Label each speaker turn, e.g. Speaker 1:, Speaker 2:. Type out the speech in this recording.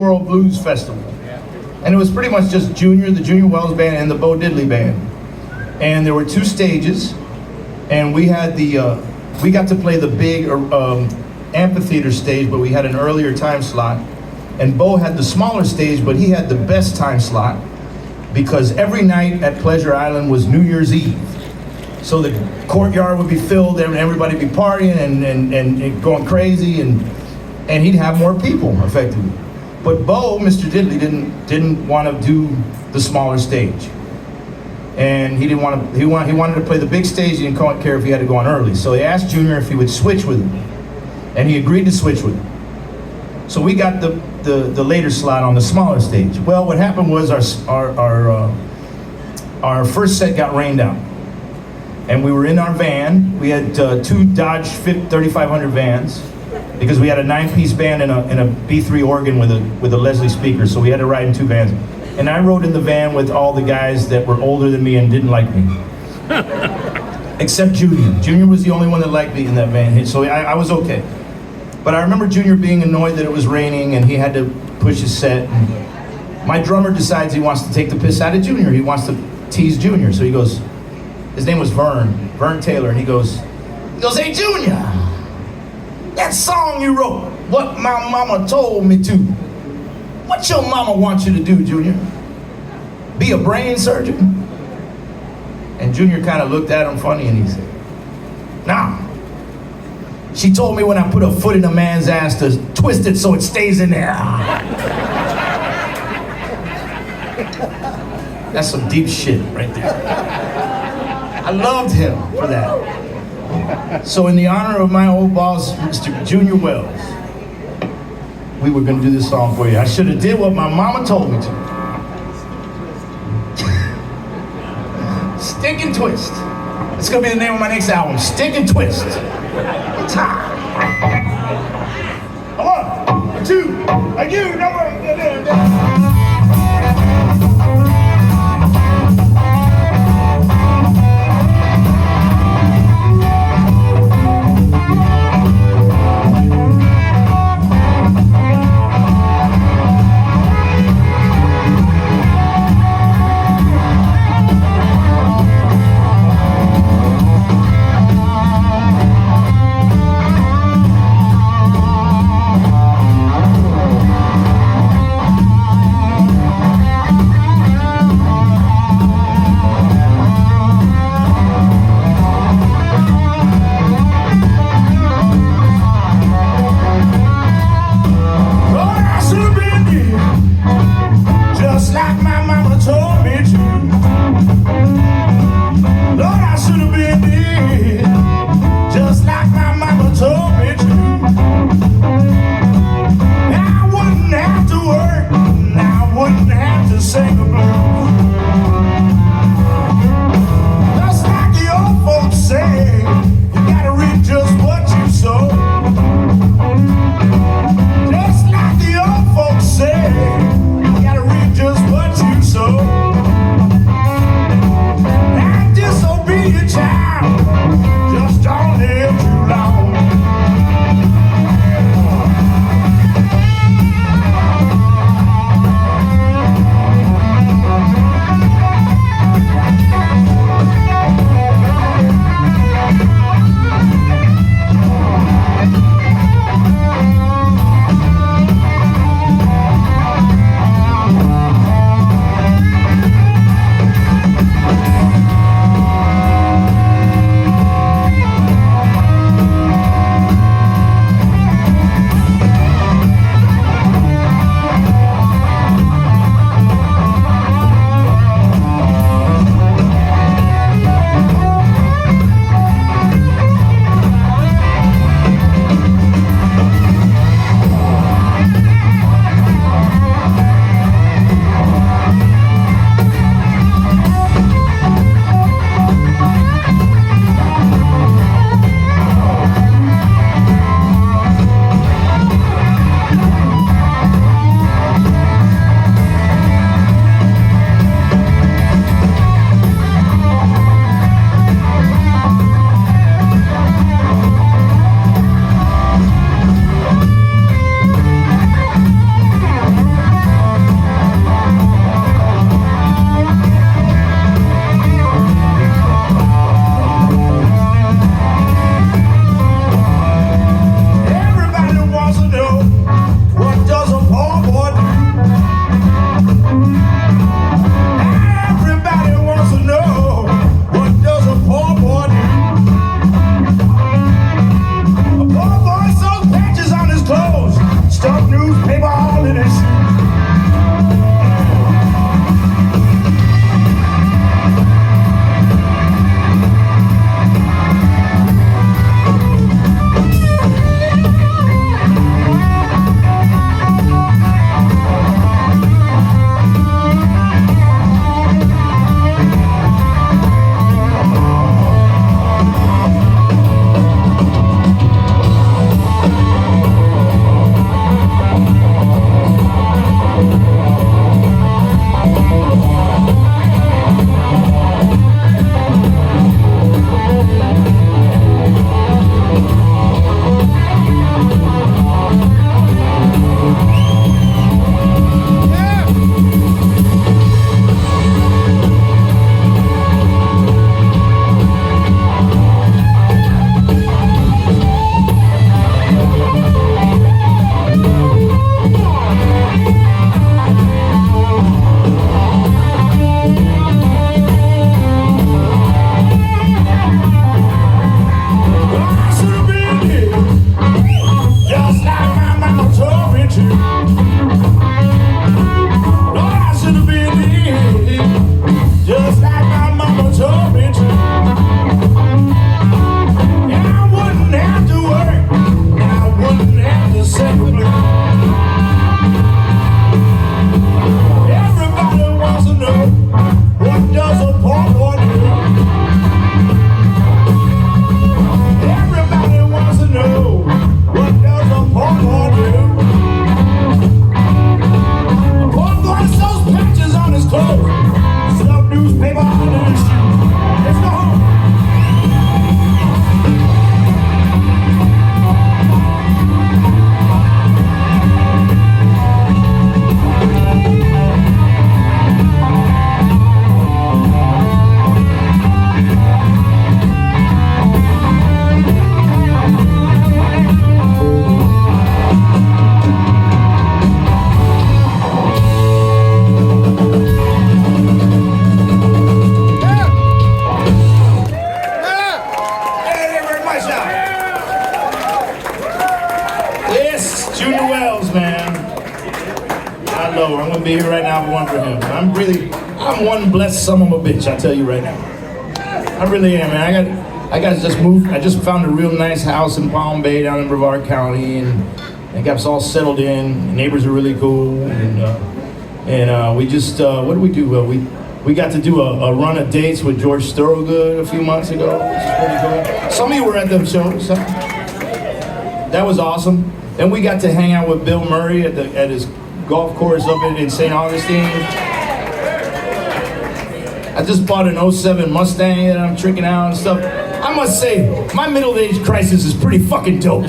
Speaker 1: World Blues Festival. And it was pretty much just the Junior Wells Band and the Bo Diddley Band. And there were two stages, and we got to play the big amphitheater stage, but we had an earlier time slot. And Bo had the smaller stage, but he had the best time slot because every night at Pleasure Island was New Year's Eve. So the courtyard would be filled and everybody would be partying and going crazy, and he'd have more people effectively. But Bo, Mr. Diddley, didn't want to do the smaller stage, and he wanted to play the big stage. He didn't care if he had to go on early. So he asked Junior if he would switch with him, and he agreed to switch with him. So we got the later slot on the smaller stage. Well, what happened was our first set got rained out, and we were in our van. We had two Dodge 3500 vans, because we had a 9-piece band and a B3 organ with a Leslie speaker, so we had to ride in two vans. And I rode in the van with all the guys that were older than me and didn't like me. Except Junior. Junior was the only one that liked me in that van, so I was okay. But I remember Junior being annoyed that it was raining and he had to push his set. And my drummer decides he wants to take the piss out of Junior. He wants to tease Junior, so he goes, his name was Vern Taylor, and he goes, "Hey Junior, that song you wrote, What My Mama Told Me To. What your mama wants you to do, Junior? Be a brain surgeon?" And Junior kind of looked at him funny and he said, "Nah. She told me when I put a foot in a man's ass to twist it so it stays in there." That's some deep shit right there. I loved him for that. So in the honor of my old boss, Mr. Junior Wells, we were gonna do this song for you. I should have did what my mama told me to. Stick and Twist. It's gonna be the name of my next album, Stick and Twist. It's hot. 1, 2, like you, number. I love him. I'm gonna be here right now if it weren't for him. I'm one blessed son of a bitch, I tell you right now. I really am, man. I got just moved. I just found a real nice house in Palm Bay down in Brevard County, and I got us all settled in. The neighbors are really cool, and we just what did we do? We got to do a run of dates with George Thorogood a few months ago, which is pretty cool. Some of you were at them shows. So that was awesome. And we got to hang out with Bill Murray at his golf course up in St. Augustine. I just bought an '07 Mustang that I'm tricking out and stuff. I must say, my middle age crisis is pretty fucking dope.